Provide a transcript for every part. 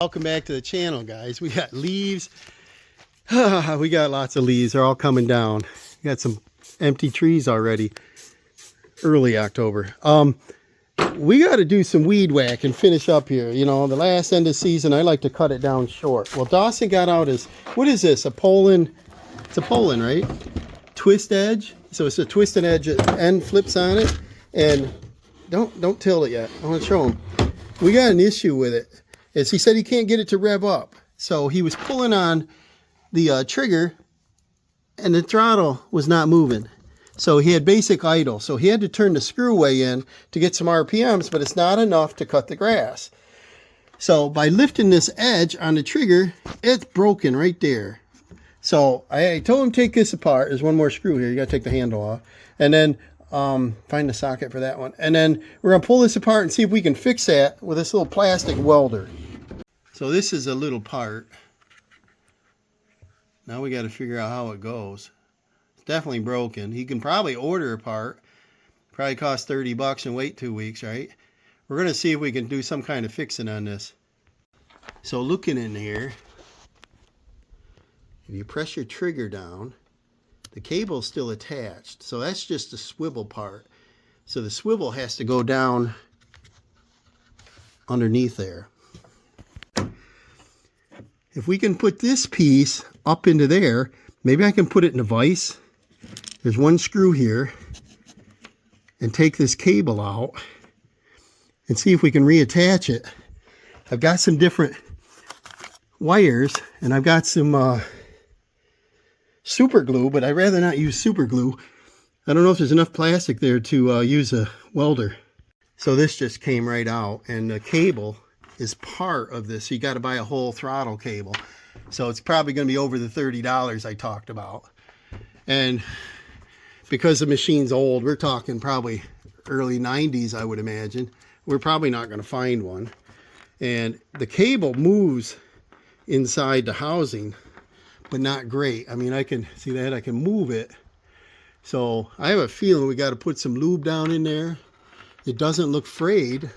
Welcome back to the channel, guys. We got leaves. We got lots of leaves. They're all coming down. We got some empty trees already. Early October. We got to do some weed whack and finish up here. You know, the last end of season, I like to cut it down short. Well, Dawson got out his, what is this? A Poulan, it's a Poulan, right? Twist edge. So it's a twisted edge end flips on it. And don't tilt it yet. I want to show him. We got an issue with it. Is he said he can't get it to rev up. So he was pulling on the trigger and the throttle was not moving. So he had basic idle. So he had to turn the screw way in to get some RPMs, but it's not enough to cut the grass. So by lifting this edge on the trigger, it's broken right there. So I told him take this apart. There's one more screw here. You got to take the handle off. And then find the socket for that one. And then we're going to pull this apart and see if we can fix that with this little plastic welder. So this is a little part. Now we got to figure out how it goes. It's definitely broken. He can probably order a part. Probably cost 30 bucks and wait 2 weeks, right? We're going to see if we can do some kind of fixing on this. So looking in here, if you press your trigger down, the cable's still attached. So that's just the swivel part. So the swivel has to go down underneath there. If we can put this piece up into there, maybe I can put it in a vise. There's one screw here. And take this cable out and see if we can reattach it. I've got some different wires and I've got some super glue, but I'd rather not use super glue. I don't know if there's enough plastic there to use a welder. So this just came right out, and the cable is part of this. So you got to buy a whole throttle cable. So it's probably going to be over the $30 I talked about. And because the machine's old, we're talking probably early 90s, I would imagine. We're probably not going to find one. And the cable moves inside the housing, but not great. I mean, I can see that I can move it. So I have a feeling we got to put some lube down in there. It doesn't look frayed,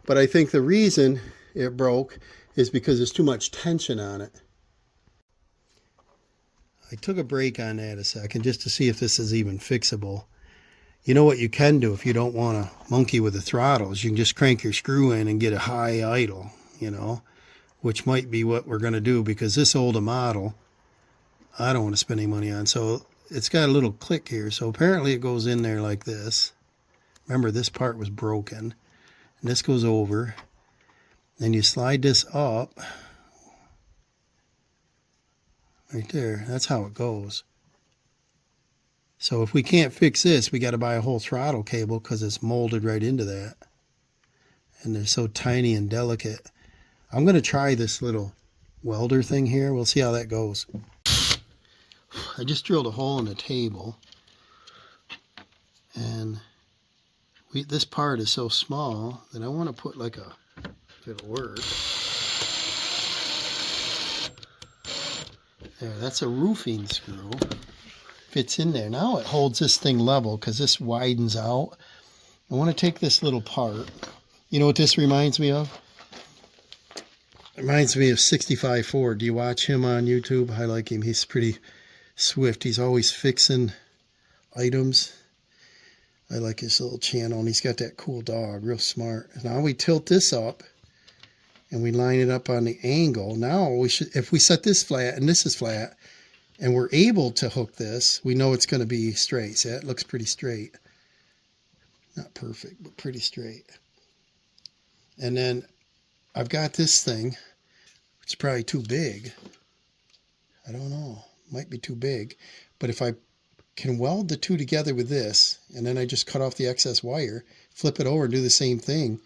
but I think the reason it broke is because there's too much tension on it. I took a break on that a second just to see if this is even fixable. You know what you can do if you don't want to monkey with the throttles? You can just crank your screw in and get a high idle, you know, which might be what we're going to do, because this older model, I don't want to spend any money on. So it's got a little click here. So apparently it goes in there like this. Remember, this part was broken. And this goes over. Then you slide this up. Right there. That's how it goes. So if we can't fix this, we got to buy a whole throttle cable because it's molded right into that. And they're so tiny and delicate. I'm going to try this little welder thing here. We'll see how that goes. I just drilled a hole in the table. And this part is so small that I want to put like a, if it'll work. There, that's a roofing screw. Fits in there. Now it holds this thing level because this widens out. I want to take this little part. You know what this reminds me of? It reminds me of 65 Ford. Do you watch him on YouTube? I like him. He's pretty swift. He's always fixing items. I like his little channel, and he's got that cool dog. Real smart. Now we tilt this up, and we line it up on the angle. Now we should, if we set this flat and this is flat, and we're able to hook this, we know it's going to be straight. See, that looks pretty straight. Not perfect, but pretty straight. And then I've got this thing, which is probably too big. I don't know. Might be too big. But if I can weld the two together with this, and then I just cut off the excess wire, flip it over and do the same thing,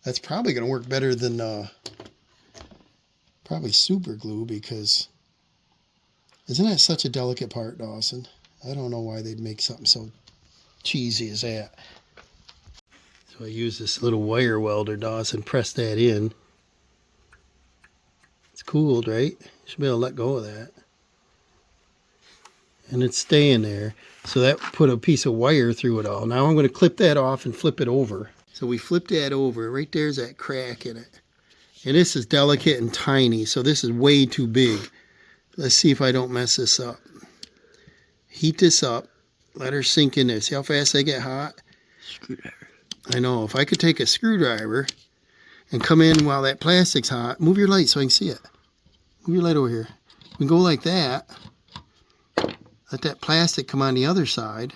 that's probably going to work better than probably super glue, because isn't that such a delicate part, Dawson? I don't know why they'd make something so cheesy as that. So I use this little wire welder, Dawson, press that in. It's cooled, right? You should be able to let go of that. And it's staying there. So that put a piece of wire through it all. Now I'm going to clip that off and flip it over. So we flip that over. Right there's that crack in it. And this is delicate and tiny, so this is way too big. Let's see if I don't mess this up. Heat this up. Let her sink in there. See how fast they get hot? Screwdriver. I know. If I could take a screwdriver and come in while that plastic's hot. Move your light so I can see it. Move your light over here. We can go like that. Let that plastic come on the other side.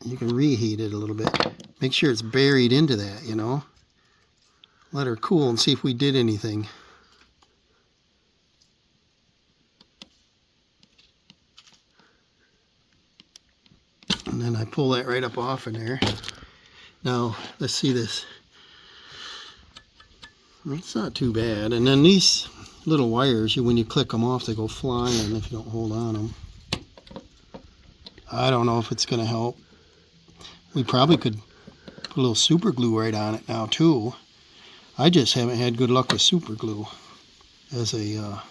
You can reheat it a little bit. Make sure it's buried into that, you know. Let her cool and see if we did anything. And then I pull that right up off in there. Now, let's see this. It's not too bad. And then these little wires, when you click them off, they go flying if you don't hold on them. I don't know if it's going to help. We probably could put a little super glue right on it now, too. I just haven't had good luck with super glue as a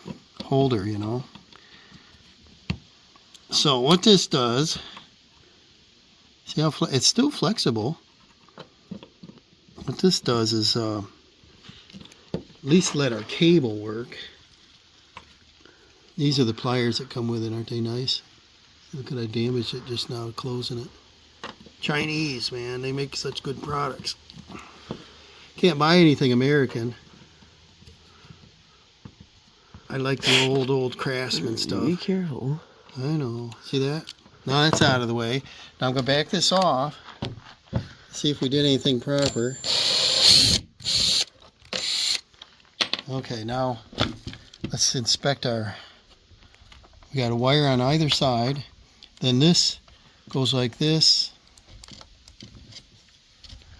holder, you know. So what this does, see how it's still flexible. What this does is at least let our cable work. These are the pliers that come with it, aren't they nice? Look at I damaged it just now closing it. Chinese, man, they make such good products. Can't buy anything American. I like the old Craftsman stuff. Be careful. I know. See that? Now that's out of the way. Now I'm going to back this off. See if we did anything proper. Okay, now let's inspect our... We got a wire on either side. Then this goes like this.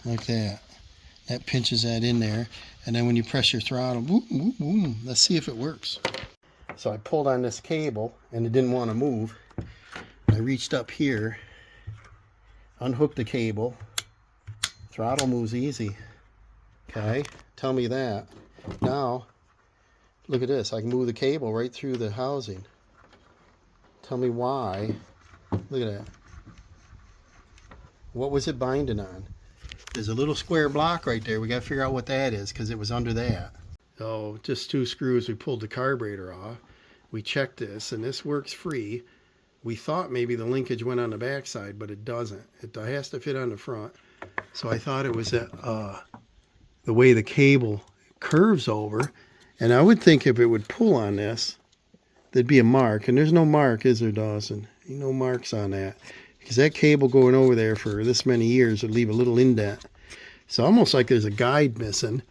Like that. That pinches that in there. And then when you press your throttle, boom, boom, boom. Let's see if it works. So I pulled on this cable and it didn't want to move. I reached up here, unhooked the cable. Throttle moves easy. Okay, tell me that. Now, look at this. I can move the cable right through the housing. Tell me why. Look at that. What was it binding on? There's a little square block right there. We got to figure out what that is because it was under that. So just 2 screws. We pulled the carburetor off. We checked this and this works free. We thought maybe the linkage went on the back side, but it doesn't. It has to fit on the front. So I thought it was that, the way the cable curves over. And I would think if it would pull on this, there'd be a mark. And there's no mark, is there, Dawson? No marks on that. Because that cable going over there for this many years would leave a little indent. It's almost like there's a guide missing.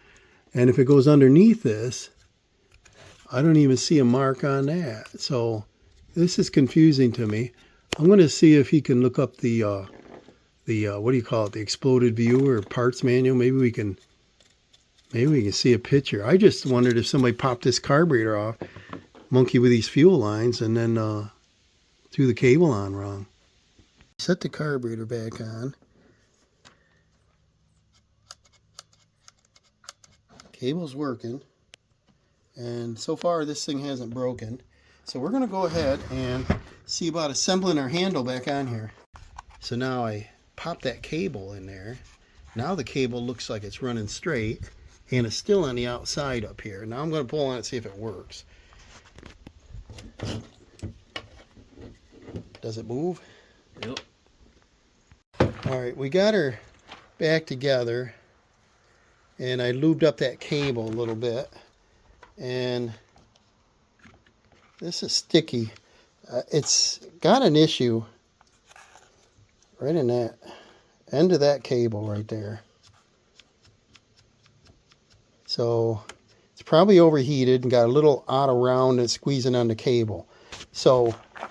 And if it goes underneath this, I don't even see a mark on that. So this is confusing to me. I'm going to see if he can look up the what do you call it? The exploded view or parts manual. Maybe we can see a picture. I just wondered if somebody popped this carburetor off, monkey with these fuel lines, and then threw the cable on wrong. Set the carburetor back on. Cable's working. And so far this thing hasn't broken. So we're going to go ahead and see about assembling our handle back on here. So now I pop that cable in there. Now the cable looks like it's running straight. And it's still on the outside up here. Now I'm going to pull on it and see if it works. Does it move? Yep. Alright, we got her back together. And I lubed up that cable a little bit. And this is sticky. It's got an issue right in that end of that cable right there. So it's probably overheated and got a little out of round and squeezing on the cable. So at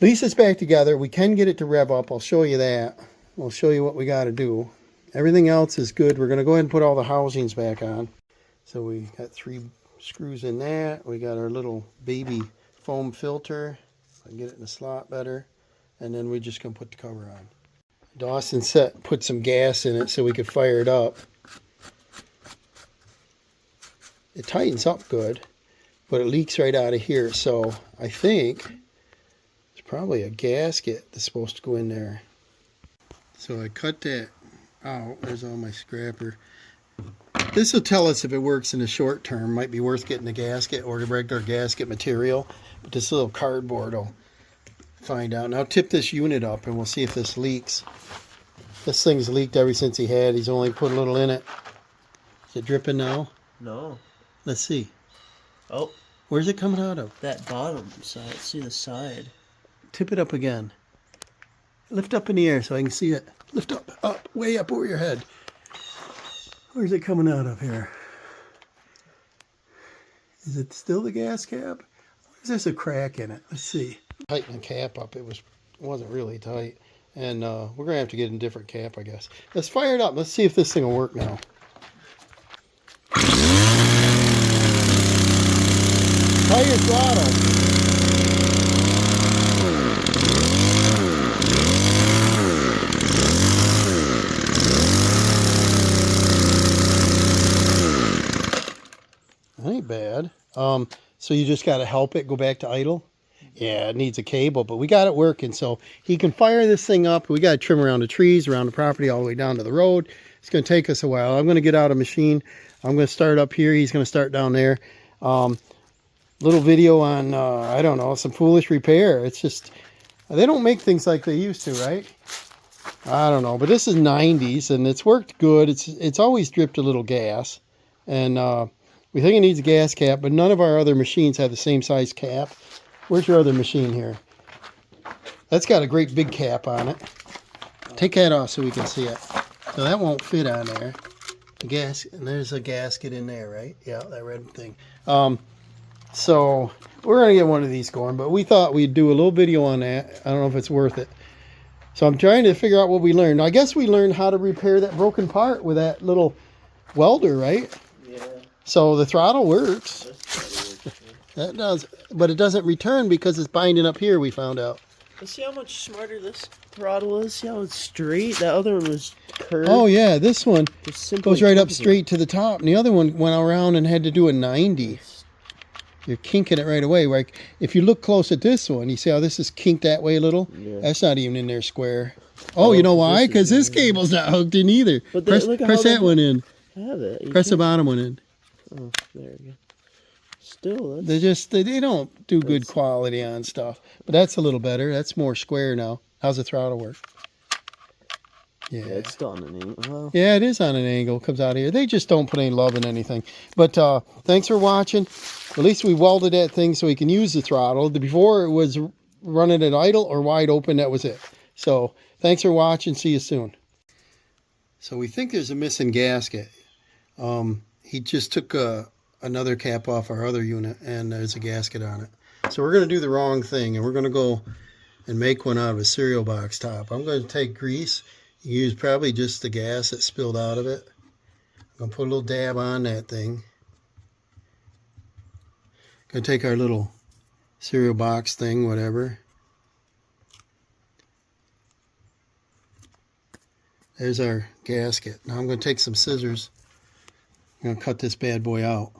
least it's back together. We can get it to rev up. I'll show you that. We'll show you what we got to do. Everything else is good. We're going to go ahead and put all the housings back on. So we got 3 screws in that. We got our little baby foam filter. I can get it in the slot better. And then we're just going to put the cover on. Dawson put some gas in it so we could fire it up. It tightens up good, but it leaks right out of here. So I think there's probably a gasket that's supposed to go in there. So I cut that out. There's all my scrapper. This will tell us if it works in the short term. Might be worth getting a gasket or the regular gasket material. But this little cardboard will find out. Now tip this unit up and we'll see if this leaks. This thing's leaked ever since he had. He's only put a little in it. Is it dripping now? No. Let's see. Oh. Where's it coming out of? That bottom side. See the side. Tip it up again. Lift up in the air so I can see it. Lift up, way up over your head. Where's it coming out of here? Is it still the gas cap? Or is there a crack in it? Let's see. Tighten the cap up. It wasn't really tight. And we're going to have to get a different cap, I guess. Let's fire it up. Let's see if this thing will work now. Try your throttle. That ain't bad. So you just got to help it go back to idle? Yeah, it needs a cable, but we got it working. So he can fire this thing up. We got to trim around the trees, around the property, all the way down to the road. It's going to take us a while. I'm going to get out a machine. I'm going to start up here. He's going to start down there. Little video on, I don't know, some foolish repair. It's just, they don't make things like they used to, right? I don't know, but this is 90s, and it's worked good. It's always dripped a little gas, and we think it needs a gas cap, but none of our other machines have the same size cap. Where's your other machine here? That's got a great big cap on it. Take that off so we can see it. So that won't fit on there. The gas, and there's a gasket in there, right? Yeah, that red thing. So we're gonna get one of these going, but we thought we'd do a little video on that. I don't know if it's worth it. So I'm trying to figure out what we learned. I guess we learned how to repair that broken part with that little welder, right? Yeah. So the throttle works. That does, but it doesn't return because it's binding up here, we found out. Let's see how much smarter this throttle is. See how it's straight? That other one was curved. Oh yeah, this one goes right up straight to the top, and the other one went around and had to do a 90. You're kinking it right away. Like if you look close at this one, you see how this is kinked that way a little? Yeah. That's not even in there square. Oh, you know why? Because this cable's not hooked in either. But press that one in. I have it. Press the bottom one in. Oh, there we go. Still, they don't do good quality on stuff. But that's a little better. That's more square now. How's the throttle work? Yeah, it's still on an angle. Well, yeah, it is on an angle. It comes out here. They just don't put any love in anything. But thanks for watching. At least we welded that thing so we can use the throttle. Before it was running at idle or wide open. That was it. So thanks for watching. See you soon. So we think there's a missing gasket. He just took another cap off our other unit, and there's a gasket on it. So we're going to do the wrong thing, and we're going to go and make one out of a cereal box top. I'm going to take grease. Use probably just the gas that spilled out of it. I'm going to put a little dab on that thing. Going to take our little cereal box thing, whatever. There's our gasket. Now I'm going to take some scissors. I'm going to cut this bad boy out.